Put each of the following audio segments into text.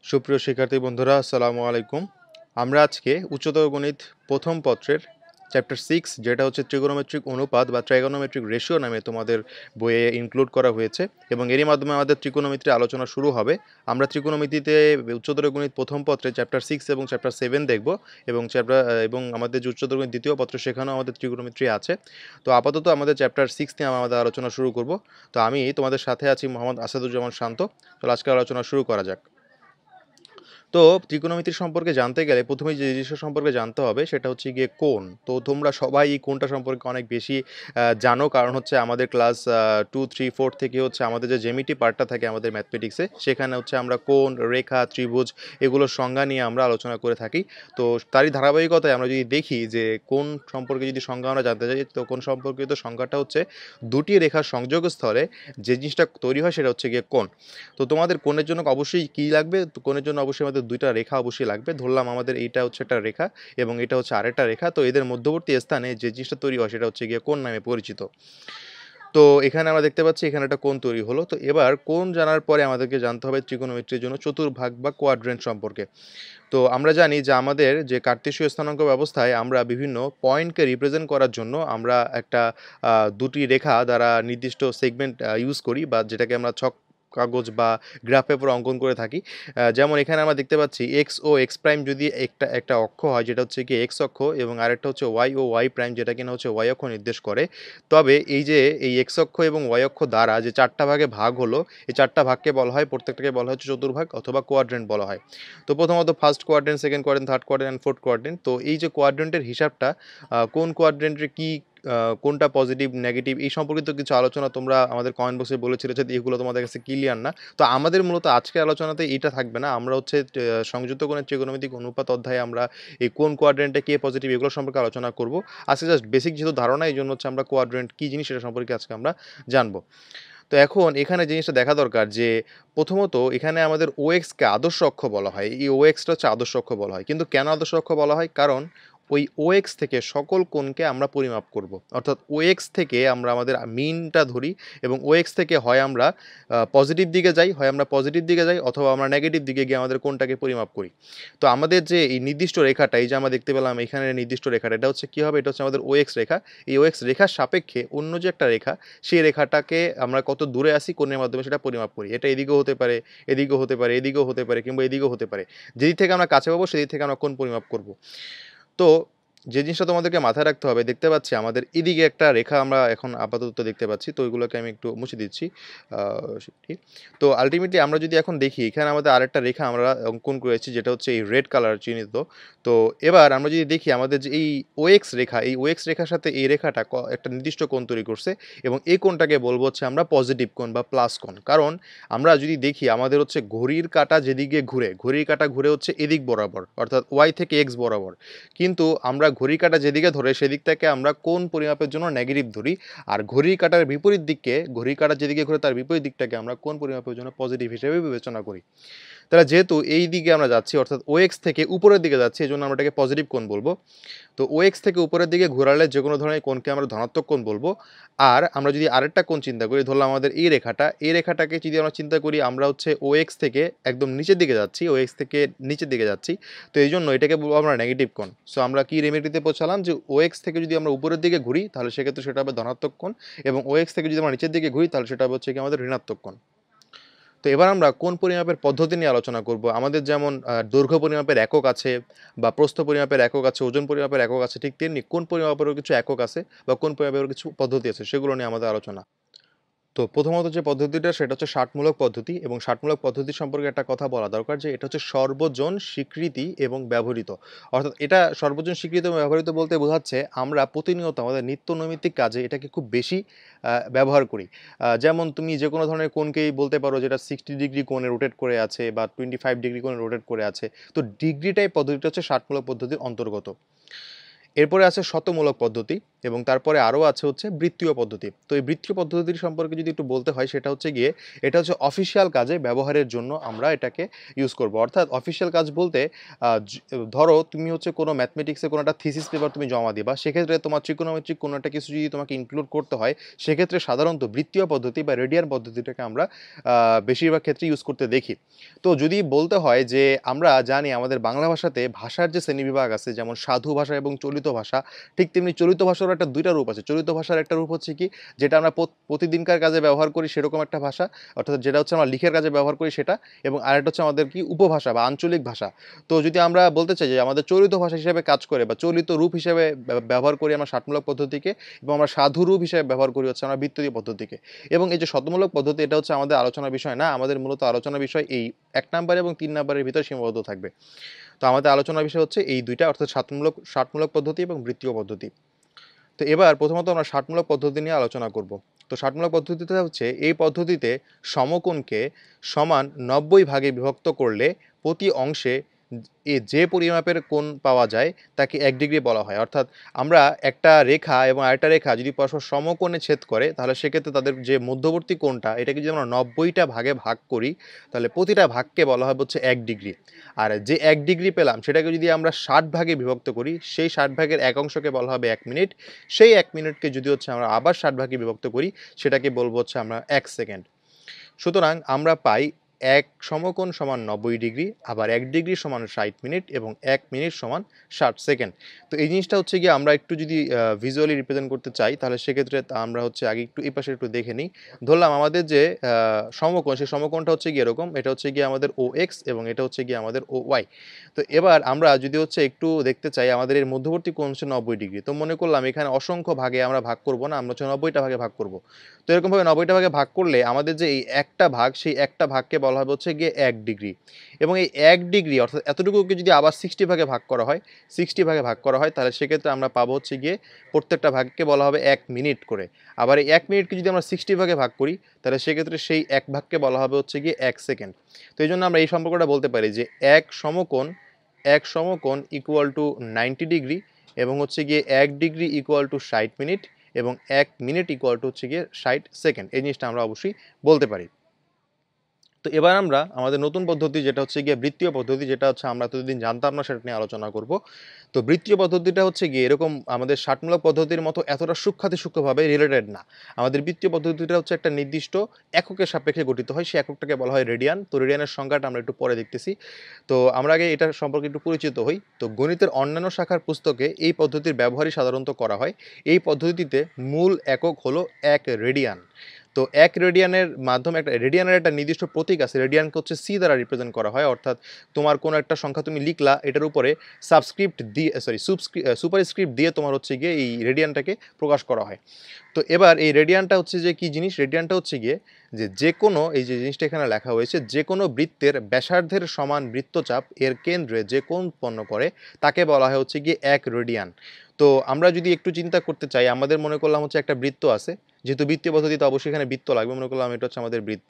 সুপ্রিয় শিক্ষার্থী বন্ধুরা, আসসালামু আলাইকুম। আমরা আজকে উচ্চতর গণিত প্রথম পত্রের চ্যাপ্টার 6, যেটা হচ্ছে ত্রিগোনোমেট্রিক অনুপাত বা ট্রাইগোনোমেট্রিক রেশিও নামে তোমাদের বইয়ে ইনক্লুড করা হয়েছে, এবং এরই মাধ্যমে আমাদের ত্রিকোণমিতির আলোচনা শুরু হবে। আমরা ত্রিকোণমিতিতে উচ্চতর গণিত প্রথম পত্রে চ্যাপ্টার 6 এবং চ্যাপ্টার 7 দেখব, এবং আমাদের যে উচ্চতর গণিত দ্বিতীয় পত্র সেখানেও আমাদের ত্রিকোণমিত্রি আছে। তো আপাতত আমাদের চ্যাপ্টার 6 নিয়ে আমাদের আলোচনা শুরু করব। তো আমি তোমাদের সাথে আছি মোহাম্মদ আসাদুজ্জামান শান্ত। চলো আজকে আলোচনা শুরু করা যাক। তো ত্রিকোণমিতির সম্পর্কে জানতে গেলে প্রথমে যে জিনিস সম্পর্কে জানতে হবে সেটা হচ্ছে গিয়ে কোণ। তো তোমরা সবাই এই কোণটা সম্পর্কে অনেক বেশি জানো, কারণ হচ্ছে আমাদের ক্লাস 2, 3, 4 থেকে হচ্ছে আমাদের যে জ্যামিতি পার্টটা থাকে আমাদের ম্যাথমেটিক্সে, সেখানে হচ্ছে আমরা কোণ, রেখা, ত্রিভুজ এগুলোর সংজ্ঞা নিয়ে আমরা আলোচনা করে থাকি। তো তারই ধারাবাহিকতায় আমরা যদি দেখি যে কোণ সম্পর্কে যদি সংজ্ঞা আমরা জানতে চাই, তো কোণ সম্পর্কিত সংজ্ঞাটা হচ্ছে দুটি রেখার সংযোগস্থলে যে জিনিসটা তৈরি হয় সেটা হচ্ছে গিয়ে কোণ। তো তোমাদের কোণের জন্য অবশ্যই কী লাগবে? তো কোণের জন্য অবশ্যই আমাদের দুইটা রেখা অবশ্যই লাগবে। ধরলাম আমাদের এইটা হচ্ছে একটা রেখা এবং এটা হচ্ছে আরেকটা রেখা। তো এদের মধ্যবর্তী স্থানে যে জিনিসটা তৈরি হয় সেটা হচ্ছে গিয়ে কোণ নামে পরিচিত। তো এখানে আমরা দেখতে পাচ্ছি এখানে একটা কোণ তৈরি হলো। তো এবার কোণ জানার পরে আমাদেরকে জানতে হবে ত্রিকোণমিতির জন্য চতুর্ভাগ বা কোয়াড্রেন্ট সম্পর্কে। তো আমরা জানি যে আমাদের যে কার্তেশীয় স্থানাঙ্ক ব্যবস্থায় আমরা বিভিন্ন পয়েন্টকে রিপ্রেজেন্ট করার জন্য আমরা একটা দুটি রেখা দ্বারা নির্দিষ্ট সেগমেন্ট ইউজ করি, বা যেটাকে আমরা ছক কাগজ বা গ্রাফ পেপার অঙ্কন করে থাকি। যেমন এখানে আমরা দেখতে পাচ্ছি এক্স ও এক্স প্রাইম যদি একটা অক্ষ হয় যেটা হচ্ছে কি এক্স অক্ষ, এবং আরেকটা হচ্ছে ওয়াই ও ওয়াই প্রাইম যেটা কিনা হচ্ছে ওয়াই অক্ষ নির্দেশ করে। তবে এই যে এই এক্স অক্ষ এবং ওয়াই অক্ষ দ্বারা যে চারটা ভাগে ভাগ হলো, এই চারটা ভাগকে বলা হয়, প্রত্যেকটাকে বলা হচ্ছে চতুর্ভাগ অথবা কোয়াড্রেন্ট বলা হয়। তো প্রথমত first quadrant, second quadrant, third quadrant and fourth quadrant. তো এই যে কোয়াড্রেন্টের হিসাবটা কোন কোয়াড্রেন্টের কি কোনটা পজিটিভ নেগেটিভ এই সম্পর্কিত কিছু আলোচনা তোমরা আমাদের কমেন্ট বক্সে বলেছিলে যে এগুলো তোমাদের কাছে ক্লিয়ার না। তো আমাদের মূলত আজকের আলোচনাতে এটা থাকবে না। আমরা হচ্ছে সংযুক্ত কোণের ত্রিকোণমিতিক অনুপাত অধ্যায়ে আমরা এই কোন কোয়াড্রেন্টে কে পজিটিভ এগুলো সম্পর্কে আলোচনা করব। আজকে জাস্ট বেসিক যেহেতু ধারণা, এই জন্য হচ্ছে আমরা কোয়াড্রেন্ট কী জিনিস সেটা সম্পর্কে আজকে আমরা জানবো। তো এখন এখানে জিনিসটা দেখা দরকার যে প্রথমত এখানে আমাদের ওএক্সকে আদর্শ অক্ষ বলা হয়। এই ওএক্সটা হচ্ছে আদর্শ অক্ষ বলা হয়। কিন্তু কেন আদর্শ অক্ষ বলা হয়? কারণ ওই ওএক্স থেকে সকল কোণকে আমরা পরিমাপ করব। অর্থাৎ ওএক্স থেকে আমরা আমাদের মিনটা ধরি, এবং ওএক্স থেকে হয় আমরা পজিটিভ দিকে যাই, অথবা আমরা নেগেটিভ দিকে গিয়ে আমাদের কোণটাকে পরিমাপ করি। তো আমাদের যে এই নির্দিষ্ট রেখাটা, এই যে আমরা দেখতে পেলাম এখানে নির্দিষ্ট রেখাটা, এটা হচ্ছে কী হবে? এটা হচ্ছে আমাদের ওএক্স রেখা। এই ওএক্স রেখার সাপেক্ষে অন্য যে একটা রেখা, সেই রেখাটাকে আমরা কত দূরে আসি কোণের মাধ্যমে সেটা পরিমাপ করি। এটা এদিকেও হতে পারে, এদিকেও হতে পারে, এদিকেও হতে পারে, কিংবা এদিকেও হতে পারে। যেদিক থেকে আমরা কাছে পাবো সেদিক থেকে আমরা কোণ পরিমাপ করব। তো যে জিনিসটা তোমাদেরকে মাথায় রাখতে হবে, দেখতে পাচ্ছি আমাদের এদিকে একটা রেখা আমরা এখন আপাতত দেখতে পাচ্ছি। তো ওইগুলোকে আমি একটু মুছে দিচ্ছি। তো আলটিমেটলি আমরা যদি এখন দেখি এখানে আমাদের আরেকটা রেখা আমরা অঙ্কন করেছি যেটা হচ্ছে এই রেড কালার চিহ্নিত। তো এবার আমরা যদি দেখি আমাদের যে এই ওএক্স রেখা, এই ওএক্স রেখার সাথে এই রেখাটা একটা নির্দিষ্ট কোণ তৈরি করছে, এবং এই কোণটাকে বলবো হচ্ছে আমরা পজিটিভ কোণ বা প্লাস কোণ। কারণ আমরা যদি দেখি আমাদের হচ্ছে ঘড়ির কাঁটা যেদিকে ঘুরে, ঘড়ির কাঁটা ঘুরে হচ্ছে এদিক বরাবর, অর্থাৎ ওয়াই থেকে এক্স বরাবর। কিন্তু আমরা ঘড়ির কাঁটা যেদিকে ধরে সেদিক থেকে আমরা কোণ পরিমাপের জন্য নেগেটিভ ধরি, আর ঘড়ির কাঁটার বিপরীত দিককে, ঘড়ির কাঁটা যেদিকে ঘুরে তার বিপরীত দিকটাকে আমরা কোণ পরিমাপের জন্য পজিটিভ হিসেবে বিবেচনা করি। তাহলে যেহেতু এই দিকে আমরা যাচ্ছি, অর্থাৎ ওএক্স থেকে উপরের দিকে যাচ্ছি, এই জন্য আমরা এটাকে পজিটিভ কোণ বলবো। তো ওএক্স থেকে উপরের দিকে ঘোরালে যে কোনো ধরনের কোণকে আমরা ধনাত্মক কোণ বলবো। আর আমরা যদি আরেকটা কোণ চিন্তা করি, ধরলাম আমাদের এই রেখাটা, এই রেখাটাকে যদি আমরা চিন্তা করি আমরা হচ্ছে ওএক্স থেকে একদম নিচের দিকে যাচ্ছি, ওএক্স থেকে নিচের দিকে যাচ্ছি। তো এই জন্য এটাকে বলবো আমরা নেগেটিভ কোণ। সো আমরা কি রেমেডিতে পৌঁছালাম যে ওএক্স থেকে যদি আমরা উপরের দিকে ঘুরি তাহলে সেক্ষেত্রে সেটা হবে ধনাত্মক কোণ, এবং ওএক্স থেকে যদি আমরা নিচের দিকে ঘুরি তাহলে সেটা হচ্ছে কি আমাদের ঋণাত্মক কোণ। তো এবার আমরা কোণ পরিমাপের পদ্ধতি নিয়ে আলোচনা করব। আমাদের যেমন দৈর্ঘ্য পরিমাপের একক আছে, বা প্রস্থ পরিমাপের একক আছে, ওজন পরিমাপের একক আছে, ঠিক তেমনি কোণ পরিমাপেরও কিছু একক আছে বা কোণ পরিমাপেরও কিছু পদ্ধতি আছে, সেগুলো নিয়ে আমাদের আলোচনা। তো প্রথমত যে পদ্ধতিটা সেটা হচ্ছে ষাটমূলক পদ্ধতি, এবং ষাটমূলক পদ্ধতি সম্পর্কে একটা কথা বলা দরকার যে এটা হচ্ছে সর্বজন স্বীকৃতি এবং ব্যবহৃত। অর্থাৎ এটা সর্বজন স্বীকৃত এবং ব্যবহৃত বলতে বোঝাচ্ছে আমরা প্রতিনিয়ত আমাদের নিত্য নৈমিত্তিক কাজে এটাকে খুব বেশি ব্যবহার করি। যেমন তুমি যে কোনো ধরনের কোণকেই বলতে পারো যেটা 60 ডিগ্রি কোণে রোটেট করে আছে বা 25 ডিগ্রি কোণে রোটেট করে আছে। তো ডিগ্রিটাই পদ্ধতিটা হচ্ছে ষাটমূলক পদ্ধতির অন্তর্গত। এরপরে আছে শতমূলক পদ্ধতি। এবং তারপরে আরও আছে হচ্ছে বৃত্তীয় পদ্ধতি। তো এই বৃত্তীয় পদ্ধতির সম্পর্কে যদি একটু বলতে হয়, সেটা হচ্ছে গিয়ে এটা হচ্ছে অফিসিয়াল কাজে ব্যবহারের জন্য আমরা এটাকে ইউজ করব। অর্থাৎ অফিসিয়াল কাজ বলতে ধরো তুমি হচ্ছে কোনো ম্যাথমেটিক্সে কোনো একটা থিসিস পেপার তুমি জমা দিবা, সেক্ষেত্রে তোমার ট্রিগোনোমেট্রিক কোনো একটা কিছু যদি তোমাকে ইনক্লুড করতে হয়, সেক্ষেত্রে সাধারণত বৃত্তীয় পদ্ধতি বা রেডিয়ান পদ্ধতিটাকে আমরা বেশিরভাগ ক্ষেত্রে ইউজ করতে দেখি। তো যদি বলতে হয় যে আমরা জানি আমাদের বাংলা ভাষাতে ভাষার যে শ্রেণীবিভাগ আছে, যেমন সাধু ভাষা এবং চলিত ভাষা, ঠিক তেমনি চলিত ভাষারও একটা দুইটা রূপ আছে। চলিত ভাষার একটা রূপ হচ্ছে কি, যেটা আমরা প্রতিদিনকার কাজে ব্যবহার করি সেরকম একটা ভাষা, অর্থাৎ যেটা হচ্ছে আমরা লিখের কাজে ব্যবহার করি সেটা, এবং আরেকটা হচ্ছে আমাদের কি উপভাষা বা আঞ্চলিক ভাষা। তো যদি আমরা বলতে চাই যে আমাদের চলিত ভাষা হিসেবে কাজ করে বা চলিত রূপ হিসেবে ব্যবহার করি আমরা ষাটমূলক পদ্ধতিকে, এবং আমরা সাধু রূপ হিসেবে ব্যবহার করি হচ্ছে আমরা বৃত্তীয় পদ্ধতিকে। এবং এই যে শতমূলক পদ্ধতি, এটা হচ্ছে আমাদের আলোচনার বিষয় না, আমাদের মূলত আলোচনার বিষয় এই 1 নাম্বার এবং 3 নাম্বারের ভিতরে সীমাবদ্ধ থাকবে। তো আমাদের আলোচনার বিষয় হচ্ছে এই দুইটা, অর্থাৎ ষাটমূলক পদ্ধতি এবং বৃত্তীয় পদ্ধতি। তো এবার প্রথমত আমরা ষাটমূলক পদ্ধতি নিয়ে আলোচনা করব। তো ষাটমূলক পদ্ধতিতে হচ্ছে এই পদ্ধতিতে সমকোণকে সমান 90 ভাগে বিভক্ত করলে প্রতি অংশে যে পরিমাপের কোণ পাওয়া যায় তাকে 1 ডিগ্রি বলা হয়। অর্থাৎ আমরা একটা রেখা এবং আরেকটা রেখা যদি পরস্পর সমকোণে ছেদ করে, তাহলে সেক্ষেত্রে তাদের যে মধ্যবর্তী কোণটা, এটাকে যদি আমরা 90টা ভাগে ভাগ করি, তাহলে প্রতিটা ভাগকে বলা হবে হচ্ছে 1 ডিগ্রি। আর যে 1 ডিগ্রি পেলাম সেটাকে যদি আমরা 60 ভাগে বিভক্ত করি, সেই 60 ভাগের এক অংশকে বলা হবে 1 মিনিট। সেই 1 মিনিটকে যদি হচ্ছে আমরা আবার 60 ভাগে বিভক্ত করি, সেটাকে বলবো হচ্ছে আমরা 1 সেকেন্ড। সুতরাং আমরা পাই 1 সমকোণ সমান 90 ডিগ্রি, আবার 1 ডিগ্রি সমান 60 মিনিট, এবং 1 মিনিট সমান 60 সেকেন্ড। তো এই জিনিসটা হচ্ছে গিয়ে আমরা একটু যদি ভিজুয়ালি রিপ্রেজেন্ট করতে চাই, তাহলে সেক্ষেত্রে আমরা হচ্ছে আগে একটু এই পাশে একটু দেখে নিই। ধরলাম আমাদের যে সমকোণ, সেই সমকোণটা হচ্ছে গিয়ে এরকম, এটা হচ্ছে গিয়ে আমাদের OX এবং এটা হচ্ছে গিয়ে আমাদের OY। তো এবার আমরা যদি হচ্ছে একটু দেখতে চাই, আমাদের এর মধ্যবর্তী কোণ হচ্ছে 90 ডিগ্রি। তো মনে করলাম এখানে অসংখ্য ভাগে আমরা ভাগ করব না, আমরা হচ্ছে 90টা ভাগে ভাগ করব। তো এরকমভাবে 90টা ভাগে ভাগ করলে আমাদের যে এই একটা ভাগ, সেই একটা ভাগকে বলা হবে হচ্ছে গিয়ে 1 ডিগ্রি। এবং এই 1 ডিগ্রি অর্থাৎ এতটুকুকে যদি আবার 60 ভাগে ভাগ করা হয়, 60 ভাগে ভাগ করা হয়, তাহলে সেক্ষেত্রে আমরা পাবো হচ্ছে গিয়ে প্রত্যেকটা ভাগকে বলা হবে 1 মিনিট করে। আবার এই 1 মিনিটকে যদি আমরা 60 ভাগে ভাগ করি, তাহলে সেক্ষেত্রে সেই এক ভাগকে বলা হবে হচ্ছে গিয়ে 1 সেকেন্ড। তো এই জন্য আমরা এই সম্পর্কটা বলতে পারি যে এক সমকোণ ইকুয়াল টু 90 ডিগ্রি, এবং হচ্ছে গিয়ে 1 ডিগ্রি ইকুয়াল টু 60 মিনিট, এবং 1 মিনিট ইকুয়াল টু হচ্ছে গিয়ে 60 সেকেন্ড। এই জিনিসটা আমরা অবশ্যই বলতে পারি। তো এবার আমরা আমাদের নতুন পদ্ধতি, যেটা হচ্ছে গিয়ে বৃত্তীয় পদ্ধতি, যেটা হচ্ছে আমরা এতদিন জানতাম না, সেটা নিয়ে আলোচনা করব। তো বৃত্তীয় পদ্ধতিটা হচ্ছে গিয়ে এরকম আমাদের ষাটমূলক পদ্ধতির মতো এতটা সূক্ষ্মভাবে রিলেটেড না। আমাদের বৃত্তীয় পদ্ধতিটা হচ্ছে একটা নির্দিষ্ট এককের সাপেক্ষে গঠিত হয়, সেই এককটাকে বলা হয় রেডিয়ান। তো রেডিয়ানের সংজ্ঞাটা আমরা একটু পরে দেখতেছি। তো আমরা আগে এটার সম্পর্কে একটু পরিচিত হই। তো গণিতের অন্যান্য শাখার পুস্তকে এই পদ্ধতির ব্যবহারই সাধারণত করা হয়। এই পদ্ধতিতে মূল একক হলো 1 রেডিয়ান। তো 1 রেডিয়ানের মাধ্যমে, একটা রেডিয়ানের একটা নির্দিষ্ট প্রতীক আছে, রেডিয়ানকে হচ্ছে সি দ্বারা রিপ্রেজেন্ট করা হয়। অর্থাৎ তোমার কোনো একটা সংখ্যা তুমি লিখলা, এটার উপরে সুপারস্ক্রিপ্ট দিয়ে তোমার হচ্ছে গিয়ে এই রেডিয়ানটাকে প্রকাশ করা হয়। তো এবার এই রেডিয়ানটা হচ্ছে যে কি জিনিস, রেডিয়ানটা হচ্ছে গিয়ে যে কোনো, এই যে জিনিসটা এখানে লেখা হয়েছে, যে কোনো বৃত্তের ব্যাসার্ধের সমান বৃত্তচাপ এর কেন্দ্রে যে কোণ উৎপন্ন করে তাকে বলা হয় হচ্ছে গিয়ে 1 রেডিয়ান। তো আমরা যদি একটু চিন্তা করতে চাই, আমাদের মনে করলাম হচ্ছে একটা বৃত্ত আছে, যেহেতু বৃত্তীয় পদ্ধতিতে অবশ্যই এখানে বৃত্ত লাগবে, মনে করলাম এটা হচ্ছে আমাদের বৃত্ত।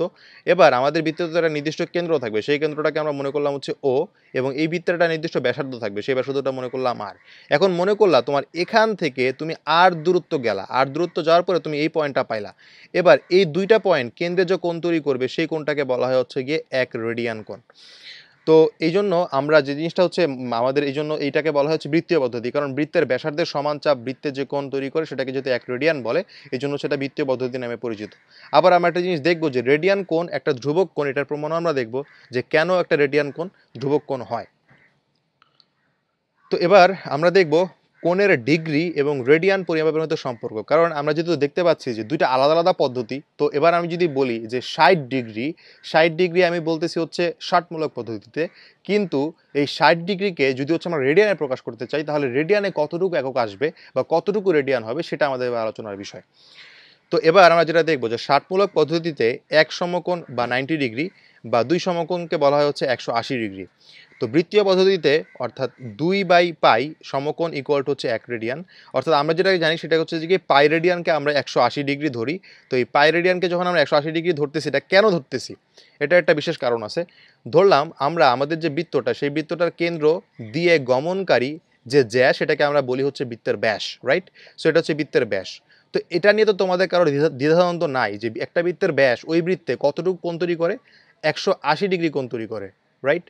এবার আমাদের বৃত্ততে একটা নির্দিষ্ট কেন্দ্র থাকবে, সেই কেন্দ্রটাকে আমরা মনে করলাম হচ্ছে O, এবং এই বৃত্তের একটা নির্দিষ্ট ব্যাসার্ধ থাকবে, সেই ব্যাসার্ধটা মনে করলাম R। এখন মনে করলা তোমার এখান থেকে তুমি R দূরত্ব গেলা, R দূরত্ব যাওয়ার পরে তুমি এই পয়েন্টটা পাইলা। এবার এই দুইটা পয়েন্ট কেন্দ্রে যে কোণ তৈরি করবে, সেই কোণটাকে বলা হয় হচ্ছে গিয়ে 1 রেডিয়ান কোণ। তো এই জন্য আমরা যে জিনিসটা হচ্ছে আমাদের এই জন্য এইটাকে বলা হচ্ছে বৃত্তীয় পদ্ধতি, কারণ বৃত্তের ব্যাসার্ধের সমান চাপ বৃত্তের যে কোণ তৈরি করে সেটাকে যদি 1 রেডিয়ান বলে, এই জন্য সেটা বৃত্তীয় পদ্ধতি নামে পরিচিত। আবার আমরা একটা জিনিস দেখবো যে রেডিয়ান কোণ একটা ধ্রুবক কোণ, এটার প্রমাণও আমরা দেখবো যে কেন একটা রেডিয়ান কোণ ধ্রুবক কোণ হয়। তো এবার আমরা দেখব কোণের ডিগ্রি এবং রেডিয়ান পরিমাপের মধ্যে সম্পর্ক, কারণ আমরা যেহেতু দেখতে পাচ্ছি যে দুইটা আলাদা আলাদা পদ্ধতি। তো এবার আমি যদি বলি যে 60 ডিগ্রি আমি বলতেছি হচ্ছে ষাটমূলক পদ্ধতিতে, কিন্তু এই 60 ডিগ্রিকে যদি হচ্ছে আমরা রেডিয়ানে প্রকাশ করতে চাই, তাহলে রেডিয়ানে কতটুকু একক আসবে বা কতটুকু রেডিয়ান হবে, সেটা আমাদের আলোচনার বিষয়। তো এবার আমরা যেটা দেখবো যে ষাটমূলক পদ্ধতিতে 1 সমকোণ বা 90 ডিগ্রি বা 2 সমকোণকে বলা হয় হচ্ছে 180 ডিগ্রি। তো বৃত্তীয় পদ্ধতিতে অর্থাৎ 2/পাই সমকোণ ইকুয়াল টু হচ্ছে 1 রেডিয়ান। অর্থাৎ আমরা যেটা জানি সেটা হচ্ছে যে পাই রেডিয়ানকে আমরা 180 ডিগ্রি ধরি। তো এই পাই রেডিয়ানকে যখন আমরা 180 ডিগ্রি ধরতেছি, এটা কেন ধরতেছি, এটা একটা বিশেষ কারণ আছে। ধরলাম আমরা আমাদের যে বৃত্তটা, সেই বৃত্তটার কেন্দ্র দিয়ে গমনকারী যে জ্যা সেটাকে আমরা বলি হচ্ছে বৃত্তের ব্যাস, রাইট? সো এটা হচ্ছে বৃত্তের ব্যাস। তো এটা নিয়ে তো তোমাদের কারোর দ্বিধাদ্বন্দ্ব নাই যে একটা বৃত্তের ব্যাস ওই বৃত্তে কতটুকু কোণ তৈরি করে, 180 ডিগ্রি কোণ তৈরি করে, রাইট?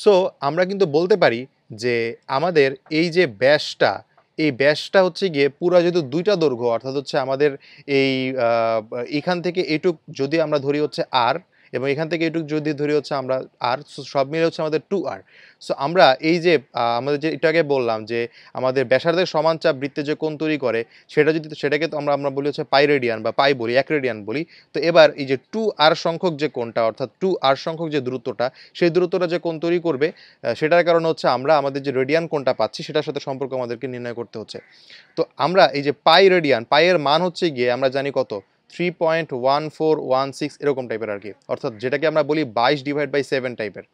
সো আমরা কিন্তু বলতে পারি যে আমাদের এই যে ব্যাসটা, এই ব্যাসটা হচ্ছে গিয়ে পুরা যেহেতু দুইটা দৈর্ঘ্য, অর্থাৎ হচ্ছে আমাদের এই এখান থেকে এইটুক যদি আমরা ধরি হচ্ছে আর, এবং এখান থেকে এইটুক যদি ধরি হচ্ছে আমরা আর, সব মিলে হচ্ছে আমাদের 2r। সো আমরা এই যে আমাদের যে এটাকে বললাম যে আমাদের ব্যাসার্ধের সমান চাপ বৃত্তে যে কোণ তৈরি করে, সেটাকে তো আমরা বলি হচ্ছে পাই রেডিয়ান বা পাই বলি, 1 রেডিয়ান বলি। তো এবার এই যে 2r সংখ্যক যে কোণটা, অর্থাৎ 2r সংখ্যক যে দূরত্বটা, সেই দূরত্বটা যে কোণ তৈরি করবে, সেটার কারণে হচ্ছে আমরা আমাদের যে রেডিয়ান কোণটা পাচ্ছি সেটার সাথে সম্পর্ক আমাদেরকে নির্ণয় করতে হচ্ছে। তো আমরা এই যে পাই রেডিয়ান, পাইয়ের মান হচ্ছে গিয়ে আমরা জানি কত, 3.1416 এরকম টাইপের আর কি, অর্থাৎ যেটাকে আমরা বলি 22/7 টাইপের,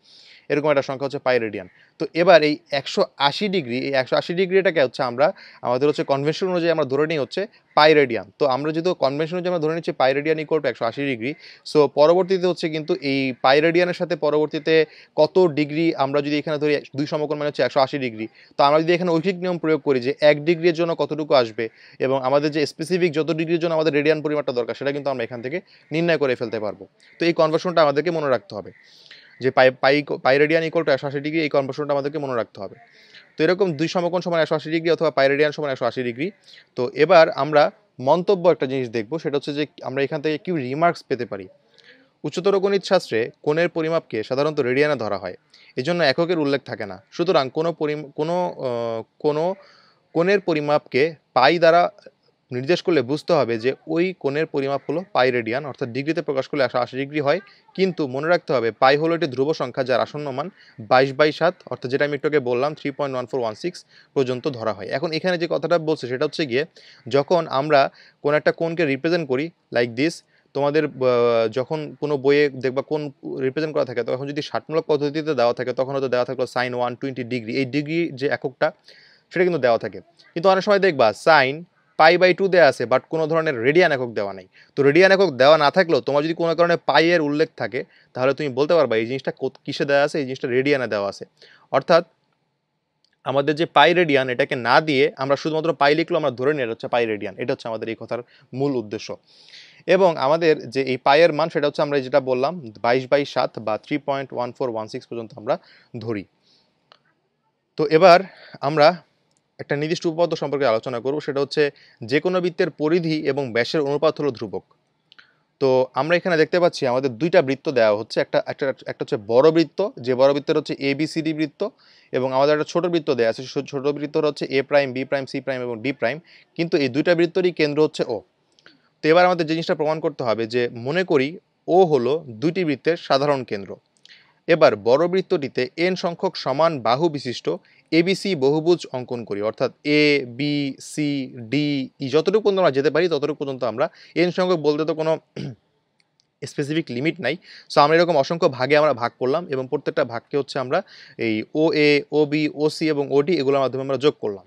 এরকম একটা সংখ্যা হচ্ছে পাই রেডিয়ান। তো এবার এই 180 ডিগ্রি, এই 180 ডিগ্রিটাকে হচ্ছে আমরা আমাদের হচ্ছে কনভেনশন অনুযায়ী আমরা ধরে নিই হচ্ছে পাই রেডিয়ান। তো আমরা যেহেতু কনভেনশন অনুযায়ী আমরা ধরে নিচ্ছি পাই radian equal to 180 degree, so পরবর্তীতে হচ্ছে কিন্তু এই পাই রেডিয়ানের সাথে পরবর্তীতে কত ডিগ্রি আমরা যদি এখানে ধরি, দুই সমকোণ মানে হচ্ছে 180 ডিগ্রি, তো আমরা যদি এখানে ঐকিক নিয়ম প্রয়োগ করি যে 1 ডিগ্রির জন্য কতটুকু আসবে এবং আমাদের যে স্পেসিফিক যত ডিগ্রির জন্য আমাদের রেডিয়ান পরিমাণটা দরকার সেটা কিন্তু আমরা এখান থেকে নির্ণয় করে ফেলতে পারবো। তো এই কনভার্সনটা আমাদেরকে মনে রাখতে হবে যে পাই রেডিয়ান ইকুয়াল টু 180 ডিগ্রি, এই কনভার্সনটা আমাদেরকে মনে রাখতে হবে। তো এরকম দুই সমকোণ সমান 180 ডিগ্রি অথবা পাই রেডিয়ান সমান 180 ডিগ্রি। তো এবার আমরা মন্তব্য একটা জিনিস দেখব, সেটা হচ্ছে যে আমরা এখান থেকে কি রিমার্কস পেতে পারি। উচ্চতর গণিত শাস্ত্রে কোণের পরিমাপকে সাধারণত রেডিয়ানে ধরা হয়, এজন্য এককের উল্লেখ থাকে না। সুতরাং কোনো কোণের পরিমাপকে পাই দ্বারা নির্দেশ করলে বুঝতে হবে যে ওই কোণের পরিমাপ হলো পাই রেডিয়ান, অর্থাৎ ডিগ্রিতে প্রকাশ করলে 180 ডিগ্রি হয়। কিন্তু মনে রাখতে হবে পাই হলো একটি ধ্রুব সংখ্যা যার আসন্ন মান 22/7, অর্থাৎ যেটা আমি একটু আগে বললাম 3.1416 পর্যন্ত ধরা হয়। এখন এখানে যে কথাটা বলছে সেটা হচ্ছে গিয়ে যখন আমরা কোন একটা কোণকে রিপ্রেজেন্ট করি লাইক দিস, তোমাদের যখন কোনো বইয়ে দেখবা কোণ রিপ্রেজেন্ট করা থাকে তখন যদি ষাটমূলক পদ্ধতিতে দেওয়া থাকে তখন হয়তো দেওয়া থাকলো সাইন 120 ডিগ্রি, এই ডিগ্রি যে এককটা সেটা কিন্তু দেওয়া থাকে। কিন্তু অনেক সময় দেখবা সাইন পাই/2 দেওয়া আছে বাট কোনো ধরনের রেডিয়ান একক দেওয়া নাই। তো রেডিয়ান একক দেওয়া না থাকলেও তোমার যদি কোনো কারণে পাই এর উল্লেখ থাকে তাহলে তুমি বলতে পারবা এই জিনিসটা কিসে দেওয়া আছে, এই জিনিসটা রেডিয়ানে দেওয়া আছে। অর্থাৎ আমাদের যে পাই রেডিয়ান এটাকে না দিয়ে আমরা শুধুমাত্র পাই লিখলেও আমরা ধরে নিই এটা হচ্ছে পাই রেডিয়ান, এটা হচ্ছে আমাদের এই কথার মূল উদ্দেশ্য। এবং আমাদের যে এই পাইয়ের মান সেটা হচ্ছে আমরা যেটা বললাম 22/7 বা 3.1416 পর্যন্ত আমরা ধরি। তো এবার আমরা একটা নির্দিষ্ট উপপাদ্য সম্পর্কে আলোচনা করব, সেটা হচ্ছে যে কোনো বৃত্তের পরিধি এবং ব্যাসের অনুপাত হলো ধ্রুবক। তো আমরা এখানে দেখতে পাচ্ছি আমাদের দুইটা বৃত্ত দেওয়া হচ্ছে, একটা হচ্ছে বড় বৃত্ত, যে বড় বৃত্তের হচ্ছে ABCD বৃত্ত, এবং আমাদের একটা ছোট বৃত্ত দেওয়া আছে, ছোট বৃত্তর হচ্ছে A prime, B prime, C prime এবং D প্রাইম, কিন্তু এই দুইটা বৃত্তরই কেন্দ্র হচ্ছে O। তো এবার আমাদের যে জিনিসটা প্রমাণ করতে হবে যে মনে করি O হলো দুইটি বৃত্তের সাধারণ কেন্দ্র। এবার বড় বৃত্তটিতে n সংখ্যক সমান বাহু বিশিষ্ট ABC বহুভুজ অঙ্কন করি, অর্থাৎ ABCDE যতটুকু পর্যন্ত আমরা যেতে পারি ততটুকু পর্যন্ত আমরা, n সংখ্যক বলতে তো কোনো স্পেসিফিক লিমিট নাই। সো আমরা এরকম অসংখ্য ভাগে আমরা ভাগ করলাম এবং প্রত্যেকটা ভাগকে হচ্ছে আমরা এই OA, OB, OC এবং OD এগুলোর মাধ্যমে আমরা যোগ করলাম।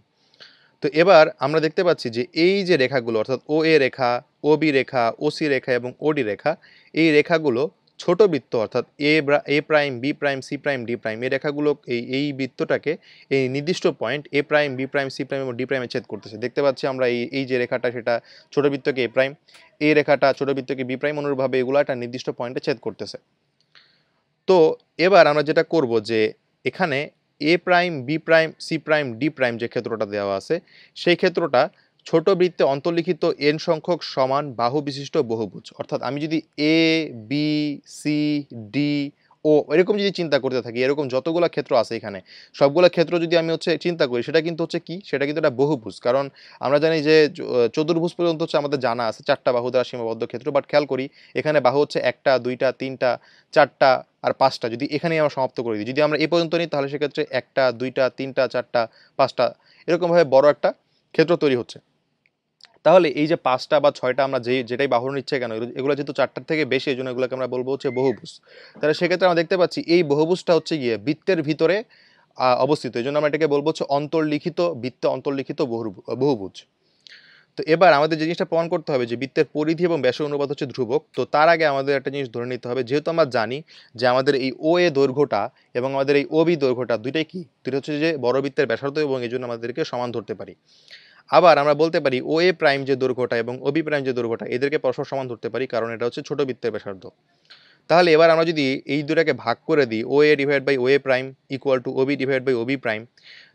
তো এবার আমরা দেখতে পাচ্ছি যে এই যে রেখাগুলো, অর্থাৎ OA রেখা, OB রেখা, OC রেখা এবং OD রেখা, এই রেখাগুলো ছোট বৃত্ত অর্থাৎ A prime, B prime, C prime, D prime, এই রেখাগুলো এই বৃত্তটাকে এই নির্দিষ্ট point A prime, B prime, C prime এবং D প্রাইমে ছেদ করতেছে। দেখতে পাচ্ছি আমরা এই যে রেখাটা সেটা ছোট বৃত্তকে A প্রাইম, এই রেখাটা ছোট বৃত্তকে B প্রাইম, অনুরূপভাবে এগুলো একটা নির্দিষ্ট পয়েন্টে ছেদ করতেছে। তো এবার আমরা যেটা করব যে এখানে A prime, B prime, C prime, D prime যে ক্ষেত্রটা দেওয়া আছে সেই ক্ষেত্রটা ছোট বৃত্তে অন্তর্লিখিত n সংখ্যক সমান বাহু বিশিষ্ট বহুভুজ। অর্থাৎ আমি যদি ABCDO এরকম যদি চিন্তা করতে থাকি, এরকম যতগুলো ক্ষেত্র আছে এখানে সবগুলো ক্ষেত্র যদি আমি হচ্ছে চিন্তা করি, সেটা কিন্তু হচ্ছে কি, সেটা কিন্তু একটা বহুভুজ। কারণ আমরা জানি যে চতুর্ভুজ পর্যন্ত হচ্ছে আমাদের জানা আছে 4টা বাহু দ্বারা সীমাবদ্ধ ক্ষেত্র, বাট খেয়াল করি এখানে বাহু হচ্ছে 1টা, 2টা, 3টা, 4টা আর 5টা। যদি এখানেই আমরা সমাপ্ত করে দিই, যদি আমরা এই পর্যন্ত নিই তাহলে সেক্ষেত্রে 1টা, 2টা, 3টা, 4টা, 5টা এরকমভাবে বড় একটা ক্ষেত্র তৈরি হচ্ছে। তাহলে এই যে 5টা বা 6টা আমরা যেটাই বাহু নিচ্ছে কেন, এগুলো যেহেতু 4টার থেকে বেশি, এই জন্য এগুলোকে আমরা বলবো হচ্ছে বহুভুজ। তাহলে সেক্ষেত্রে আমরা দেখতে পাচ্ছি এই বহুভুজটা হচ্ছে গিয়ে বৃত্তের ভিতরে অবস্থিত, এই জন্য আমরা এটাকে বলবো হচ্ছে অন্তর্লিখিত বৃত্তে অন্তর্লিখিত বহুভুজ। তো এবার আমাদের যে জিনিসটা প্রমাণ করতে হবে যে বৃত্তের পরিধি এবং ব্যাসের অনুপাত হচ্ছে ধ্রুবক, তো তার আগে আমাদের একটা জিনিস ধরে নিতে হবে, যেহেতু আমরা জানি যে আমাদের এই ও এ দৈর্ঘ্যটা এবং আমাদের এই ও বি দৈর্ঘ্যটা দুইটাই কি, দুইটা হচ্ছে যে বড় বৃত্তের ব্যাসার্ধ, এবং এই জন্য আমাদেরকে সমান ধরতে পারি। আবার আমরা বলতে পারি ও এ প্রাইম যে দৈর্ঘ্যটা এবং ও বি প্রাইম যে দৈর্ঘ্যটা এদেরকে পরস্পর সমান ধরতে পারি, কারণ এটা হচ্ছে ছোট বৃত্তের ব্যাসার্ধ। তাহলে এবার আমরা যদি এই দুটাকে ভাগ করে দিই, O A divide by O A prime equal to O B divide by O B prime,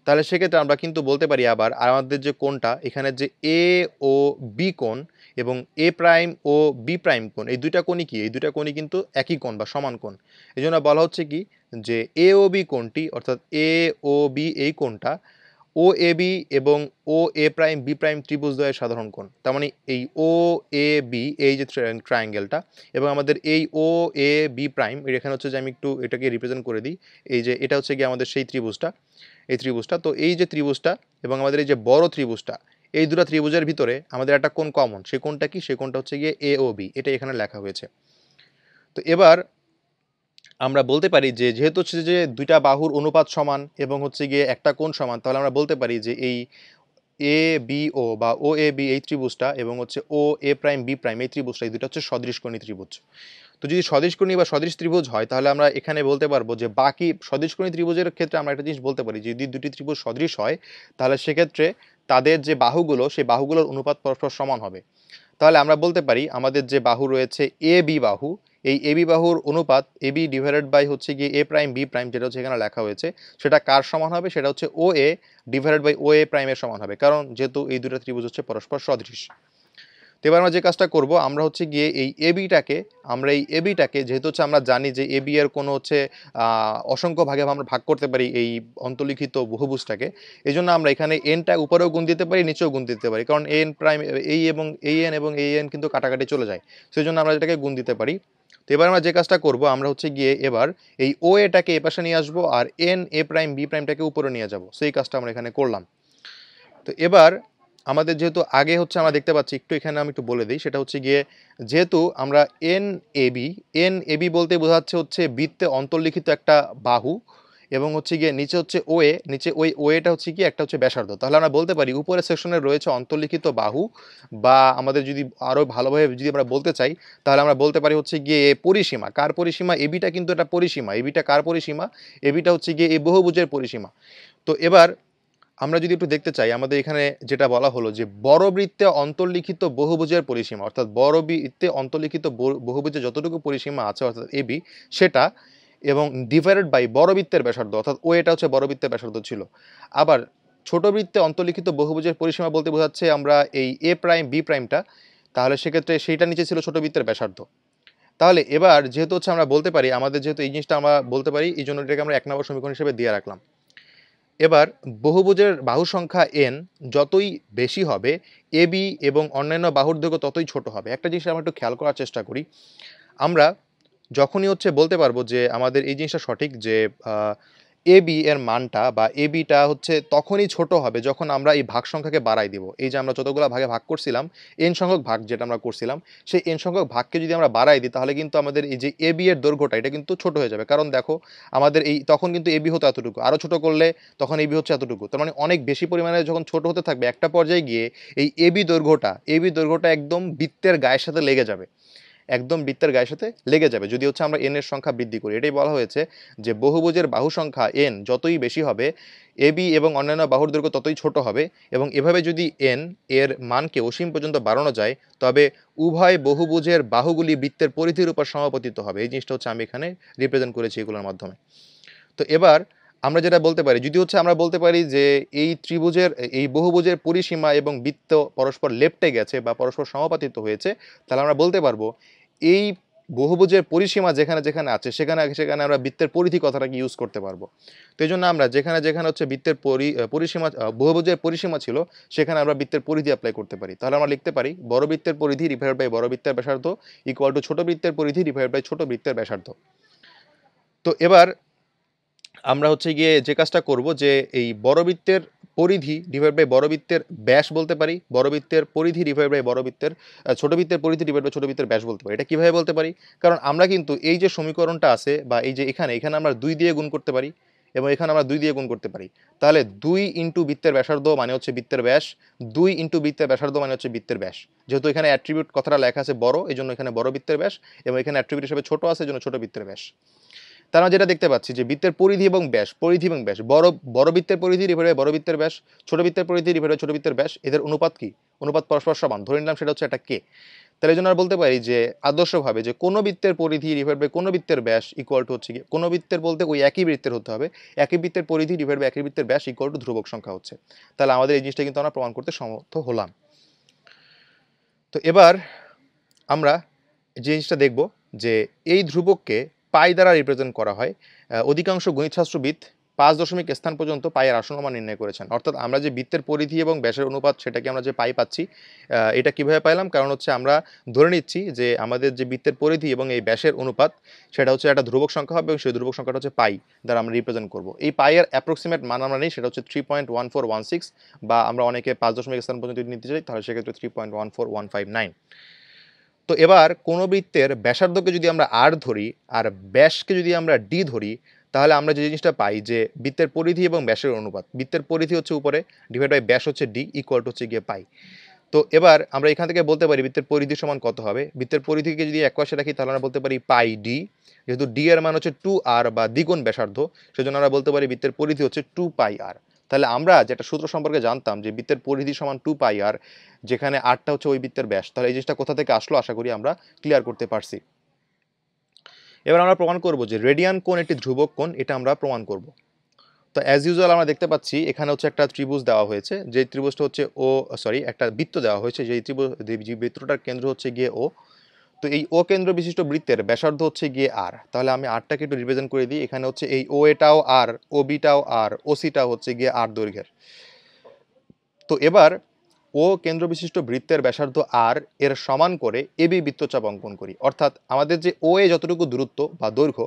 তাহলে সেক্ষেত্রে আমরা কিন্তু বলতে পারি আবার আমাদের যে কোণটা এখানে যে এ ও বি কোণ এবং এ প্রাইম ও বি প্রাইম কোণ, এই দুইটা কোণই কি, এই দুইটা কোণই কিন্তু একই কোণ বা সমান কোণ। এই জন্য বলা হচ্ছে কি যে এ ও বি কোণটি, অর্থাৎ এ ও বি এই কোণটা ও এ বি এবং ও এ প্রাইম বি প্রাইম ত্রিভুজদ্বয়ের সাধারণ কোণ। তার মানে এই ও এ বি এই যে ট্রায়াঙ্গেলটা এবং আমাদের এই ও এ বি প্রাইম, এখানে হচ্ছে যে আমি একটু এটাকে রিপ্রেজেন্ট করে দিই, এই যে এটা হচ্ছে গিয়ে আমাদের সেই ত্রিভুজটা, এই ত্রিভুজটা। তো এই যে ত্রিভুজটা এবং আমাদের এই যে বড় ত্রিভুজটা, এই দুটো ত্রিভুজের ভিতরে আমাদের একটা কোণ কমন, সেই কোণটা কি, সেই কোণটা হচ্ছে গিয়ে এ ও বি, এটা এখানে লেখা হয়েছে। তো এবার আমরা বলতে পারি যে যেহেতু হচ্ছে যে দুইটা বাহুর অনুপাত সমান এবং হচ্ছে গিয়ে একটা কোণ সমান, তাহলে আমরা বলতে পারি যে এই এ বি ও বা ও এ বি এই ত্রিভুজটা এবং হচ্ছে ও এ প্রাইম বি প্রাইম এই ত্রিভুজটা, এই দুটো হচ্ছে সদৃশকোণী ত্রিভুজ। তো যদি সদৃশকোণী বা সদৃশ ত্রিভুজ হয়, তাহলে আমরা এখানে বলতে পারবো যে বাকি সদৃশকোণী ত্রিভুজের ক্ষেত্রে আমরা একটা জিনিস বলতে পারি, যদি দুটি ত্রিভুজ সদৃশ হয় তাহলে সেক্ষেত্রে তাদের যে বাহুগুলো, সেই বাহুগুলোর অনুপাত পরস্পর সমান হবে। তাহলে আমরা বলতে পারি আমাদের যে বাহু রয়েছে এ বি বাহু, এই এ বি বাহুর অনুপাত এ বি ডিভাইডেড বাই হচ্ছে গিয়ে এ প্রাইম বি প্রাইম, যেটা হচ্ছে এখানে লেখা হয়েছে, সেটা কার সমান হবে, সেটা হচ্ছে ও এ ডিভাইডেড বাই ও এ প্রাইমের সমান হবে, কারণ যেহেতু এই দুটো ত্রিভুজ হচ্ছে পরস্পর সদৃশ। তো এবার আমরা যে কাজটা করব, আমরা হচ্ছে গিয়ে এই এ বিটাকে যেহেতু হচ্ছে আমরা জানি যে এ বি এর কোনো হচ্ছে অসংখ্য ভাগে আমরা ভাগ করতে পারি এই অন্তর্লিখিত বহুভুজটাকে, এই জন্য আমরা এখানে এনটা উপরেও গুণ দিতে পারি, নিচেও গুণ দিতে পারি, কারণ এন প্রাইম এই এন কিন্তু কাটাকাটি চলে যায়, সেই জন্য আমরা এটাকে গুণ দিতে পারি। তো এবার আমরা যে কাজটা করব, আমরা হচ্ছে গিয়ে এবার এই ও এটাকে এ পাশে নিয়ে আসবো আর এন এ প্রাইম বি প্রাইমটাকে উপরে নিয়ে যাব, সেই কাজটা আমরা এখানে করলাম। তো এবার আমাদের যেহেতু আগে হচ্ছে আমরা দেখতে পাচ্ছি, একটু এখানে আমি একটু বলে দিই, সেটা হচ্ছে গিয়ে যেহেতু আমরা এন এ বি বলতে বোঝাচ্ছে হচ্ছে বৃত্তে অন্তর্লিখিত একটা বাহু এবং হচ্ছে গিয়ে নিচে হচ্ছে ও এ, নিচে ওই ও এটা হচ্ছে কি একটা হচ্ছে ব্যাসার্ধ, তাহলে আমরা বলতে পারি উপরের সেকশনে রয়েছে অন্তর্লিখিত বাহু, বা আমাদের যদি আরও ভালোভাবে যদি আমরা বলতে চাই তাহলে আমরা বলতে পারি হচ্ছে গিয়ে পরিসীমা, কার পরিসীমা, এবিটা কিন্তু এটা পরিসীমা, এবিটা কার পরিসীমা, এবিটা হচ্ছে গিয়ে এই বহুভুজের পরিসীমা। তো এবার আমরা যদি একটু দেখতে চাই, আমাদের এখানে যেটা বলা হলো যে বড় বৃত্তে অন্তর্লিখিত বহুভুজের পরিসীমা, অর্থাৎ বড় বৃত্তে অন্তর্লিখিত বহুভুজের যতটুকু পরিসীমা আছে অর্থাৎ এবি সেটা, এবং ডিভাইডেড বাই বড় বৃত্তের ব্যাসার্ধ, অর্থাৎ ও এটা হচ্ছে বড় বৃত্তের ব্যাসার্ধ ছিল। আবার ছোট বৃত্তে অন্তর্লিখিত বহুভুজের পরিসীমা বলতে বোঝাচ্ছে আমরা এই এ প্রাইম বি প্রাইমটা, তাহলে সেক্ষেত্রে সেইটা নিচে ছিল ছোট বৃত্তের ব্যাসার্ধ। তাহলে এবার যেহেতু হচ্ছে আমরা বলতে পারি, আমাদের যেহেতু এই জিনিসটা আমরা বলতে পারি, এই জন্য এটাকে আমরা 1 নম্বর সমীকরণ হিসেবে দিয়ে রাখলাম। এবার বহুভুজের বাহু সংখ্যা n যতই বেশি হবে, এ বি এবং অন্যান্য বাহুর দৈর্ঘ্য ততই ছোট হবে। একটা জিনিস আমরা একটু খেয়াল করার চেষ্টা করি, আমরা যখনই হচ্ছে বলতে পারবো যে আমাদের এই জিনিসটা সঠিক যে এ বি এর মানটা বা এ বিটা হচ্ছে তখনই ছোট হবে যখন আমরা এই ভাগ সংখ্যাকে বাড়াই দিব। এই যে আমরা যতগুলো ভাগে ভাগ করছিলাম, এন সংখ্যক ভাগ যেটা আমরা করছিলাম, সেই এন সংখ্যক ভাগকে যদি আমরা বাড়াই দিই তাহলে কিন্তু আমাদের এই যে এ বি এর দৈর্ঘ্যটা এটা কিন্তু ছোট হয়ে যাবে, কারণ দেখো আমাদের এই তখন কিন্তু এ বি হতো এতটুকু, আরও ছোট করলে তখন এ বি হচ্ছে এতটুকু, তার মানে অনেক বেশি পরিমাণে যখন ছোট হতে থাকবে একটা পর্যায়ে গিয়ে এই এ বি দৈর্ঘ্যটা একদম বৃত্তের গায়ের সাথে লেগে যাবে, একদম বৃত্তের গায়ের সাথে লেগে যাবে যদি হচ্ছে আমরা এন এর সংখ্যা বৃদ্ধি করি। এটাই বলা হয়েছে যে বহুভুজের বাহু সংখ্যা এন যতই বেশি হবে, এ বি এবং অন্যান্য বাহুর দৈর্ঘ্য ততই ছোট হবে, এবং এভাবে যদি এন এর মানকে অসীম পর্যন্ত বাড়ানো যায় তবে উভয় বহুভুজের বাহুগুলি বৃত্তের পরিধির উপর সমাপতিত হবে। এই জিনিসটা হচ্ছে আমি এখানে রিপ্রেজেন্ট করেছি এগুলোর মাধ্যমে। তো এবার আমরা যেটা বলতে পারি, যদি হচ্ছে আমরা বলতে পারি যে এই ত্রিভুজের এই বহুভুজের পরিসীমা এবং বৃত্ত পরস্পর লেপ্টে গেছে বা পরস্পর সমাপতিত হয়েছে, তাহলে আমরা বলতে পারবো এই বহুভুজের পরিসীমা যেখানে যেখানে আছে সেখানে সেখানে আমরা বৃত্তের পরিধি কথাটাকে ইউজ করতে পারবো। তো এই জন্য আমরা যেখানে যেখানে হচ্ছে বৃত্তের পরিসীমা বহুভুজের পরিসীমা ছিল সেখানে আমরা বৃত্তের পরিধি অ্যাপ্লাই করতে পারি। তাহলে আমরা লিখতে পারি বড় বৃত্তের পরিধি ডিভাইড বাই বড় বৃত্তের ব্যাসার্ধ ইকুয়াল টু ছোট বৃত্তের পরিধি ডিভাইড বাই ছোট বৃত্তের ব্যাসার্ধ। তো এবার আমরা হচ্ছে গিয়ে যে কাজটা করব যে এই বড় বৃত্তের পরিধি ডিভাইড বাই বড় বৃত্তের ব্যাস বলতে পারি, বড় বৃত্তের পরিধি ডিভাইড বাই বড় বৃত্তের ছোট বৃত্তের পরিধি ডিভাইড বাই ছোট বৃত্তের ব্যাস বলতে পারি। এটা কিভাবে বলতে পারি, কারণ আমরা কিন্তু এই যে সমীকরণটা আছে বা এই যে এখানে এখানে আমরা 2 দিয়ে গুণ করতে পারি, এবং এখানে আমরা 2 দিয়ে গুণ করতে পারি। তাহলে 2 ইন্টু বৃত্তের ব্যাসার্ধ মানে হচ্ছে বৃত্তের ব্যাস, 2 ইন্টু বৃত্তের ব্যাসার্ধ মানে হচ্ছে বৃত্তের ব্যাস। যেহেতু এখানে অ্যাট্রিবিউট কথাটা লেখা আছে বড়, এই জন্য এখানে বড় বৃত্তের ব্যাস, এবং এখানে অ্যাট্রিবিউট হিসেবে ছোট আছে, এই জন্য ছোট বৃত্তের ব্যাস। তার মানে যেটা দেখতে পাচ্ছি যে বৃত্তের পরিধি এবং ব্যাস, পরিধি এবং ব্যাস, বড় বৃত্তের পরিধি ডিভাইডেড বাই বড় বৃত্তের ব্যাস, ছোট বৃত্তের পরিধি ডিভাইডেড বাই ছোট বৃত্তের ব্যাস, এদের অনুপাত কি? অনুপাত পরস্পর সমান, ধরে নিলাম সেটা হচ্ছে একটা কে। তাহলে এই জন্য আমরা বলতে পারি যে আদর্শভাবে যে কোনো বৃত্তের পরিধি ডিভাইড বাই কোনো বৃত্তের ব্যাস ইকুয়াল টু হচ্ছে কি, কোনো বৃত্তের বলতে ওই একই বৃত্তের হতে হবে, একই বৃত্তের পরিধি ডিভাইড বাই একই বৃত্তের ব্যাস ইকুয়াল টু ধ্রুবক সংখ্যা হচ্ছে। তাহলে আমাদের এই জিনিসটা কিন্তু আমরা প্রমাণ করতে সমর্থ হলাম। তো এবার আমরা যে জিনিসটা দেখব যে এই ধ্রুবককে পাই দ্বারা রিপ্রেজেন্ট করা হয়। অধিকাংশ গণিতশাস্ত্রবিদ 5 দশমিক স্থান পর্যন্ত পাইয়ের আসন্ন মান নির্ণয় করেছেন। অর্থাৎ আমরা যে বৃত্তের পরিধি এবং ব্যাসের অনুপাত সেটাকে আমরা যে পাই পাচ্ছি, এটা কিভাবে পাইলাম? কারণ হচ্ছে আমরা ধরে নিচ্ছি যে আমাদের যে বৃত্তের পরিধি এবং এই ব্যাসের অনুপাত সেটা হচ্ছে একটা ধ্রুবক সংখ্যা হবে, এবং সেই ধ্রুবক সংখ্যাটা হচ্ছে পাই দ্বারা আমরা রিপ্রেজেন্ট করব। এই পাইয়ের অ্যাপ্রক্সিমেট মান আমরা নিই, সেটা হচ্ছে 3.1416, বা আমরা অনেকে 5 দশমিক স্থান পর্যন্ত নিতে চাই তাহলে সেক্ষেত্রে 3.14159। তো এবার কোনো বৃত্তের ব্যাসার্ধকে যদি আমরা আর ধরি আর ব্যাসকে যদি আমরা ডি ধরি, তাহলে আমরা যে জিনিসটা পাই যে বৃত্তের পরিধি এবং ব্যাসের অনুপাত, বৃত্তের পরিধি হচ্ছে উপরে ডিভাইড বাই ব্যাস হচ্ছে ডি ইকুয়াল টু হচ্ছে গিয়ে পাই। তো এবার আমরা এখান থেকে বলতে পারি বৃত্তের পরিধি সমান কত হবে। বৃত্তের পরিধিকে যদি এক পাশে রাখি তাহলে আমরা বলতে পারি পাই ডি, যেহেতু ডি এর মান হচ্ছে 2r বা দ্বিগুণ ব্যাসার্ধ, সেজন্য আমরা বলতে পারি বৃত্তের পরিধি হচ্ছে 2 পাই আর। তাহলে আমরা যেটা সূত্র সম্পর্কে জানতাম যে বৃত্তের পরিধি সমান 2 পাই আর, যেখানে আরটা হচ্ছে ওই বৃত্তের ব্যাস, তাহলে এই জিনিসটা কোথা থেকে আসলো আশা করি আমরা ক্লিয়ার করতে পারছি। এবার আমরা প্রমাণ করব যে রেডিয়ান কোণ একটি ধ্রুবক কোণ, এটা আমরা প্রমাণ করব। তো অ্যাজ ইউজুয়াল আমরা দেখতে পাচ্ছি এখানে হচ্ছে একটা ত্রিভুজ দেওয়া হয়েছে, যে ত্রিভুজটা হচ্ছে একটা বৃত্ত দেওয়া হয়েছে, যে বৃত্তটার কেন্দ্র হচ্ছে গিয়ে ও। তো এই ও কেন্দ্র বিশিষ্ট বৃত্তের ব্যাসার্ধ হচ্ছে গিয়ে আর। তাহলে আমি আরটাকে একটু রিপ্রেজেন্ট করে দিই। এখানে হচ্ছে এই ও এটাও আর, ও বিটাও আর, ও সিটাও হচ্ছে গিয়ে আর দৈর্ঘ্যের। তো এবার ও কেন্দ্র বিশিষ্ট বৃত্তের ব্যাসার্ধ আর এর সমান করে এবি বৃত্তচাপ অঙ্কন করি। অর্থাৎ আমাদের যে ও এ যতটুকু দূরত্ব বা দৈর্ঘ্য,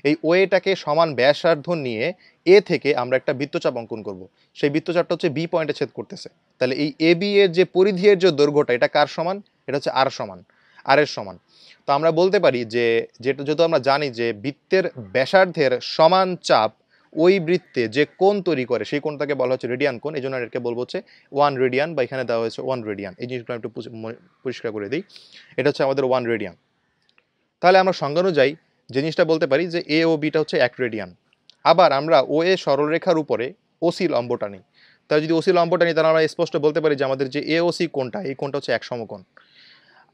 এই ও এটাকে সমান ব্যাসার্ধ নিয়ে এ থেকে আমরা একটা বৃত্তচাপ অঙ্কন করব। সেই বৃত্তচাপটা হচ্ছে বি পয়েন্টে ছেদ করতেছে। তাহলে এই এ বি এর যে পরিধির যে দৈর্ঘ্যটা, এটা কার সমান? এটা হচ্ছে আর সমান, আর এর সমান। তো আমরা বলতে পারি যে যেহেতু আমরা জানি যে বৃত্তের ব্যাসার্ধের সমান চাপ ওই বৃত্তে যে কোণ তৈরি করে সেই কোণটাকে বলা হচ্ছে রেডিয়ান কোণ। এই জন্য এটাকে বলবো হচ্ছে 1 রেডিয়ান, বা এখানে দেওয়া হয়েছে 1 রেডিয়ান। এই জিনিসগুলো একটু পরিষ্কার করে দিই। এটা হচ্ছে আমাদের 1 রেডিয়ান। তাহলে আমরা সংজ্ঞা অনুযায়ী যে জিনিসটা বলতে পারি যে এ ও বিটা হচ্ছে 1 রেডিয়ান। আবার আমরা ও এ সরলরেখার উপরে ওসি লম্বটা নিই। তাহলে যদি ওসি লম্বটা নিই তাহলে আমরা স্পষ্ট বলতে পারি যে আমাদের যে এ ও সি কোণটা, এই কোণটা হচ্ছে এক সমকোণ।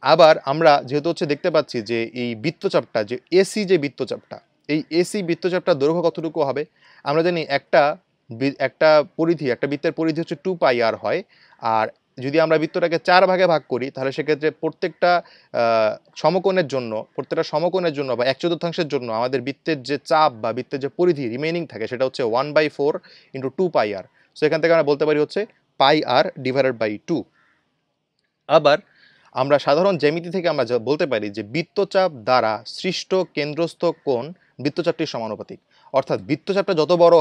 আবার আমরা যেহেতু হচ্ছে দেখতে পাচ্ছি যে এই বৃত্তচাপটা, যে এসি যে বৃত্তচাপটা, এই এসি বৃত্তচাপটা দৈর্ঘ্য কতটুকু হবে? আমরা জানি একটা পরিধি, একটা বৃত্তের পরিধি হচ্ছে 2 পাই আর হয়। আর যদি আমরা বৃত্তটাকে 4 ভাগে ভাগ করি তাহলে সেক্ষেত্রে প্রত্যেকটা সমকোণের জন্য বা 1/4 জন্য আমাদের বৃত্তের যে চাপ বা বৃত্তের যে পরিধি রিমেইনিং থাকে সেটা হচ্ছে 1/4 ইন্টু 2 পাই আর। সো এখান থেকে আমরা বলতে পারি হচ্ছে পাই আর ডিভাইডেড বাই 2। আবার আমরা সাধারণ জ্যামিতি থেকে আমরা বলতে পারি যে বৃত্তচাপ দ্বারা সৃষ্ট কেন্দ্রস্থ কোণ বৃত্তচাপটির সমানুপাতিক। অর্থাৎ বৃত্তচাপটা যত বড়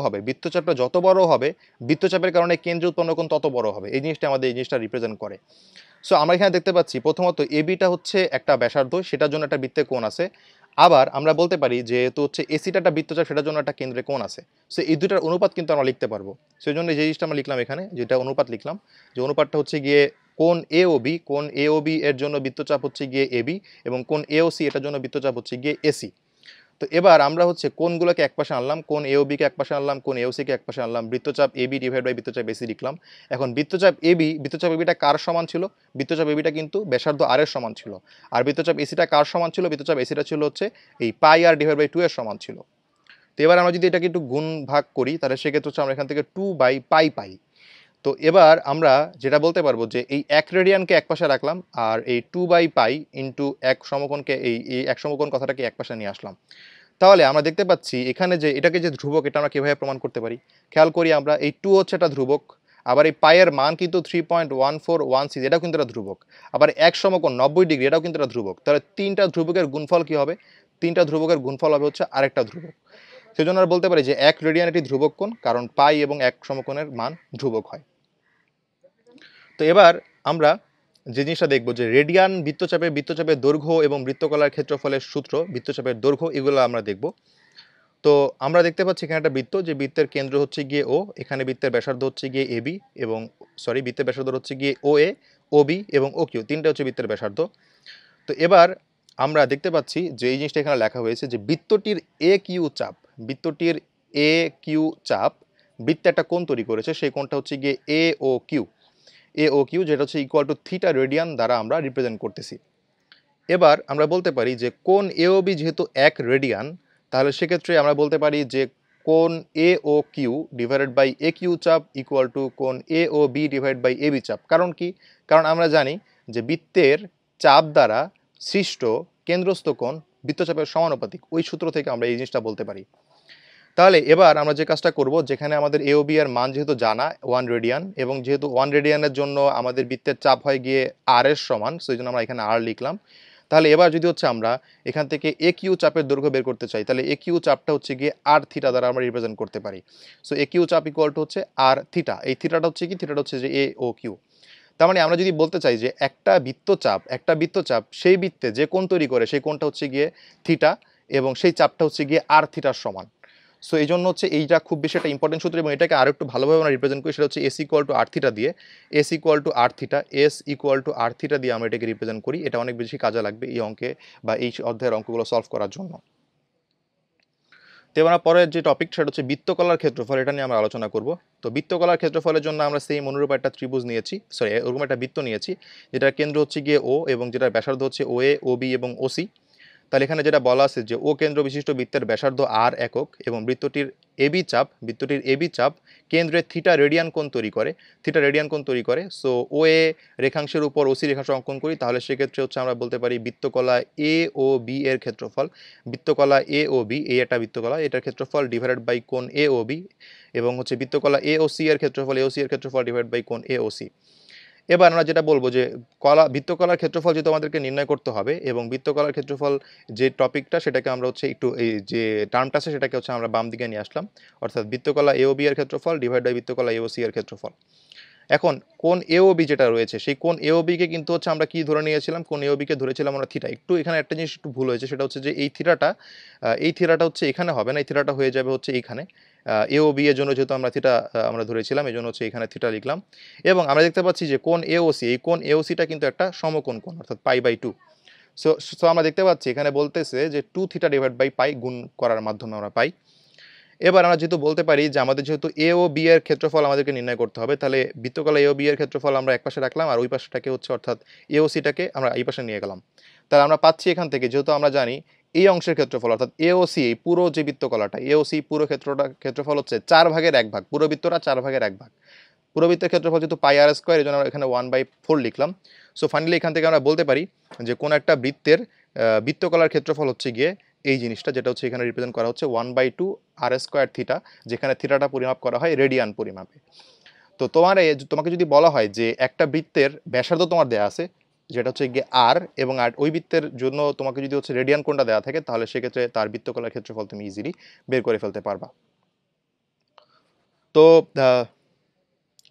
হবে, বৃত্তচাপের কারণে কেন্দ্রে উৎপন্ন কোণ তত বড় হবে। এই জিনিসটা রিপ্রেজেন্ট করে। সো আমরা এখানে দেখতে পাচ্ছি প্রথমত এবিটা হচ্ছে একটা ব্যাসার্ধ, সেটার জন্য একটা বৃত্তের কোণ আছে। আবার আমরা বলতে পারি যেহেতু হচ্ছে এসিটা একটা বৃত্তচাপ, সেটার জন্য একটা কেন্দ্রে কোণ আছে। সো এই দুটার অনুপাত কিন্তু আমরা লিখতে পারবো। সেই জন্য যে জিনিসটা আমরা লিখলাম এখানে, যেটা অনুপাত লিখলাম, যে অনুপাতটা হচ্ছে গিয়ে কোণ এ ও বি, কোণ এ ও বি এর জন্য বৃত্তচাপ হচ্ছে গিয়ে এবি, এবং কোণ এ ও সি এটার জন্য বৃত্তচাপ হচ্ছে গিয়ে এসি। তো এবার আমরা হচ্ছে কোণগুলোকে একপাশে আনলাম, কোণ এ ও বিকে একপাশে আনলাম, কোণ এ ও সিকে একপাশে আনলাম, বৃত্তচাপ এবি ডিভাইড বাই বৃত্তচাপ এসি লিখলাম। এখন বৃত্তচাপ এবিটা কার সমান ছিল? বৃত্তচাপ এবিটা কিন্তু ব্যাসার্ধ আর এর সমান ছিল। আর বৃত্তচাপ এসিটা কার সমান ছিল? বৃত্তচাপ এসিটা ছিল হচ্ছে এই পাই আর ডিভাইড বাই 2 এর সমান ছিল। তো এবার আমরা যদি এটাকে একটু গুণ ভাগ করি তাহলে সেক্ষেত্রে হচ্ছে আমরা এখান থেকে 2 বাই পাই পাই। তো এবার আমরা যেটা বলতে পারবো যে এই 1 রেডিয়ানকে একপাশে রাখলাম, আর এই 2 বাই পাই ইন্টু এক সমকোণকে এই এক সমকোণ কথাটাকে একপাশে নিয়ে আসলাম। তাহলে আমরা দেখতে পাচ্ছি এখানে যে এটাকে যে ধ্রুবক, এটা আমরা কিভাবে প্রমাণ করতে পারি? খেয়াল করি আমরা, এই 2 হচ্ছে একটা ধ্রুবক, আবার এই পাইয়ের মান কিন্তু 3.1416, এটাও কিন্তু একটা ধ্রুবক। আবার এক সমকোণ 90 ডিগ্রি, এটাও কিন্তু একটা ধ্রুবক। তাহলে তিনটা ধ্রুবকের গুণফল কি হবে? তিনটা ধ্রুবকের গুণফল হবে হচ্ছে আরেকটা ধ্রুবক। সেজন্য আমরা বলতে পারি যে 1 রেডিয়ান একটি ধ্রুবক কোণ, কারণ পাই এবং এক সমকোণের মান ধ্রুবক হয়। তো এবার আমরা যে জিনিসটা দেখবো যে রেডিয়ান বৃত্তচাপের দৈর্ঘ্য এবং বৃত্তকলার ক্ষেত্রফলের সূত্র, বৃত্তচাপের দৈর্ঘ্য, এগুলো আমরা দেখব। তো আমরা দেখতে পাচ্ছি এখানে একটা বৃত্ত, যে বৃত্তের কেন্দ্র হচ্ছে গিয়ে ও, এখানে বৃত্তের ব্যাসার্ধ হচ্ছে গিয়ে এবি এবং বৃত্তের ব্যাসার্ধ হচ্ছে গিয়ে ও এ, ও বি এবং ও কিউ, তিনটা হচ্ছে বৃত্তের ব্যাসার্ধ। তো এবার আমরা দেখতে পাচ্ছি যে এই জিনিসটা এখানে লেখা হয়েছে যে বৃত্তটির এ কিউ চাপ, বৃত্তটির এ কিউ চাপ বৃত্তে একটা কোণ তৈরি করেছে, সেই কোণটা হচ্ছে গিয়ে এ ও কিউ, এ ও কিউ, যেটা হচ্ছে ইকুয়াল টু থিটা রেডিয়ান দ্বারা আমরা রিপ্রেজেন্ট করতেছি। এবার আমরা বলতে পারি যে কোণ এ ও বি যেহেতু 1 রেডিয়ান, তাহলে সেক্ষেত্রে আমরা বলতে পারি যে কোণ A O Q divided by A Q চাপ ইকুয়াল টু কোণ A O B divide by A B চাপ। কারণ কি? কারণ আমরা জানি যে বৃত্তের চাপ দ্বারা সৃষ্ট কেন্দ্রস্থ কোণ বৃত্তচাপের সমানুপাতিক, ওই সূত্র থেকে আমরা এই জিনিসটা বলতে পারি। তাহলে এবার আমরা যে কাজটা করব, যেখানে আমাদের এ ও বি এর মান যেহেতু জানা 1 রেডিয়ান, এবং যেহেতু 1 রেডিয়ানের জন্য আমাদের বৃত্তের চাপ হয় গিয়ে আর এর সমান, সেই জন্য আমরা এখানে আর লিখলাম। তাহলে এবার যদি হচ্ছে আমরা এখান থেকে এ কিউ চাপের দৈর্ঘ্য বের করতে চাই, তাহলে এ কিউ চাপটা হচ্ছে গিয়ে আর থিটা দ্বারা আমরা রিপ্রেজেন্ট করতে পারি। সো এ কিউ চাপ ইকুয়াল টু হচ্ছে আর থিটা। এই থিটাটা হচ্ছে কি? থিটাটা হচ্ছে যে এ ও কিউ। তার মানে আমরা যদি বলতে চাই যে একটা বৃত্তচাপ সেই বৃত্তে যে কোণ তৈরি করে সেই কোণটা হচ্ছে গিয়ে থিটা, এবং সেই চাপটা হচ্ছে গিয়ে আর থিটার সমান। সো এই জন্য হচ্ছে এইটা খুব বেশি একটা ইম্পর্টেন্ট সূত্র, এবং এটাকে আরো একটু ভালোভাবে আমরা রিপ্রেজেন্ট করি, সেটা হচ্ছে S equal to R theta দিয়ে। S equal to R theta, S equal to R theta দিয়ে আমরা এটাকে রিপ্রেজেন্ট করি। এটা অনেক বেশি কাজে লাগবে এই অঙ্কে বা এই অধ্যায়ের অঙ্কগুলো সলভ করার জন্য। তো এবার পরের যে টপিক, সেটা হচ্ছে বৃত্তকলার ক্ষেত্রফল, এটা নিয়ে আমরা আলোচনা করব। তো বৃত্তকলার ক্ষেত্রফলের জন্য আমরা সেই অনুরূপ একটা ত্রিভুজ নিয়েছি, ওরকম একটা বৃত্ত নিয়েছি, যেটার কেন্দ্র হচ্ছে গিয়ে ও এবং যেটার ব্যাসার্ধ হচ্ছে ও এ, ও বি এবং ও সি। তাহলে এখানে যেটা বলা আছে যে ও কেন্দ্র বিশিষ্ট বৃত্তের ব্যাসার্ধ আর একক, এবং বৃত্তটির এবি চাপ কেন্দ্রে থিটা রেডিয়ান কোণ তৈরি করে। সো ও এ রেখাংশের উপর ওসি রেখাংশ অঙ্কন করি, তাহলে সেক্ষেত্রে হচ্ছে আমরা বলতে পারি বৃত্তকলা এ ও বি এর ক্ষেত্রফল, বৃত্তকলা এ ও বি, এই একটা বৃত্তকলা, এটার ক্ষেত্রফল ডিভাইডেড বাই কোণ এ ও বি, এবং হচ্ছে বৃত্তকলা এ ও সি এর ক্ষেত্রফল ডিভাইড বাই কোণ এ ও সি। এবার আমরা যেটা বলবো যে বৃত্তকলার ক্ষেত্রফল যেহেতু আমাদেরকে নির্ণয় করতে হবে, এবং বৃত্তকলার ক্ষেত্রফল যে টপিকটা, সেটাকে আমরা হচ্ছে একটু এই যে টার্মটা আছে সেটাকে হচ্ছে আমরা বাম দিকে নিয়ে আসলাম, অর্থাৎ বৃত্তকলা এ ও বি এর ক্ষেত্রফল ডিভাইড বাই বৃত্তকলা এ ও সি এর ক্ষেত্রফল। এখন কোণ এ ও বি যেটা রয়েছে, সেই কোণ এ ও বি কে কিন্তু হচ্ছে আমরা কি ধরে নিয়েছিলাম? কোণ এ ও বি কে ধরেছিলাম আমরা থিটা। একটু এখানে একটা জিনিস একটু ভুল হয়েছে, সেটা হচ্ছে যে এই থিটাটা হচ্ছে এখানে হবে না, এই থিটাটা হয়ে যাবে হচ্ছে এইখানে। এ ও বি এর জন্য যেহেতু আমরা থিটা আমরা ধরেছিলাম, এই জন্য হচ্ছে এখানে থিটা লিখলাম। এবং আমরা দেখতে পাচ্ছি যে কোণ এ ও সি, এই কোণ এ ও সিটা কিন্তু একটা সমকোণ কোণ, অর্থাৎ পাই/2। সো সো আমরা দেখতে পাচ্ছি এখানে বলতেছে যে 2 থিটা ডিভাইড বাই পাই গুণ করার মাধ্যমে আমরা পাই। এবার আমরা যেহেতু বলতে পারি যে আমাদের যেহেতু এ ও বি এর ক্ষেত্রফল আমাদেরকে নির্ণয় করতে হবে, তাহলে বৃত্তকলা এ ও বি এর ক্ষেত্রফল আমরা একপাশে রাখলাম, আর ওই পাশটাকে হচ্ছে অর্থাৎ এ ও সিটাকে আমরা এই পাশে নিয়ে গেলাম। তাহলে আমরা পাচ্ছি এখান থেকে, যেহেতু আমরা জানি এই অংশের ক্ষেত্রফল অর্থাৎ এ ও সি, এই পুরো যে বৃত্তকলাটা এ ও সি পুরো ক্ষেত্রফল হচ্ছে 4/1 পুরো বৃত্তটা 4/1। পুরো বৃত্তের ক্ষেত্রফল যেহেতু পাই আর স্কোয়ার, এই জন্য আমরা এখানে 1/4 লিখলাম। সো ফাইনালি এখান থেকে আমরা বলতে পারি যে কোন একটা বৃত্তকলার ক্ষেত্রফল হচ্ছে গিয়ে এই জিনিসটা, যেটা হচ্ছে এখানে রিপ্রেজেন্ট করা হচ্ছে 1/2 আর স্কোয়ার থিটা, যেখানে থিটাটা পরিমাপ করা হয় রেডিয়ান পরিমাপে। তো তোমাকে যদি বলা হয় যে একটা বৃত্তের ব্যাসার্ধ তোমার দেয়া আছে, যেটা হচ্ছে গিয়ে আর, এবং আর ওই বৃত্তের জন্য তোমাকে যদি হচ্ছে রেডিয়ান কোণটা দেওয়া থাকে, তাহলে সেক্ষেত্রে তার বৃত্তকলার ক্ষেত্রফল তুমি ইজিলি বের করে ফেলতে পারবা। তো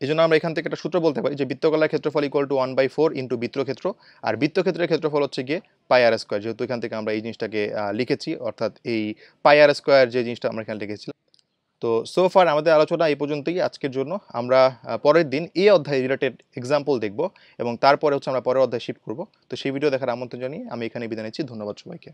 এই জন্য আমরা এখান থেকে একটা সূত্র বলতে পারি যে বৃত্তকলার ক্ষেত্রফল ইকুয়াল টু 1/4 ইন্টু বৃত্তক্ষেত্র, আর বৃত্তক্ষেত্রের ক্ষেত্রফল হচ্ছে গিয়ে পাই আর স্কোয়ার, যেহেতু এখান থেকে আমরা এই জিনিসটাকে লিখেছি, অর্থাৎ এই পাই আর স্কোয়ার যে জিনিসটা আমরা এখানে লিখেছিলাম। তো সো ফার আমাদের আলোচনা এই পর্যন্তই আজকের জন্য। আমরা পরের দিন এই অধ্যায় রিলেটেড এক্সাম্পল দেখব, এবং তারপরে হচ্ছে আমরা পরের অধ্যায় শিফট করব। তো সেই ভিডিও দেখার আমন্ত্রণ জানিয়ে আমি এখানে বিদায় নিচ্ছি। ধন্যবাদ সবাইকে।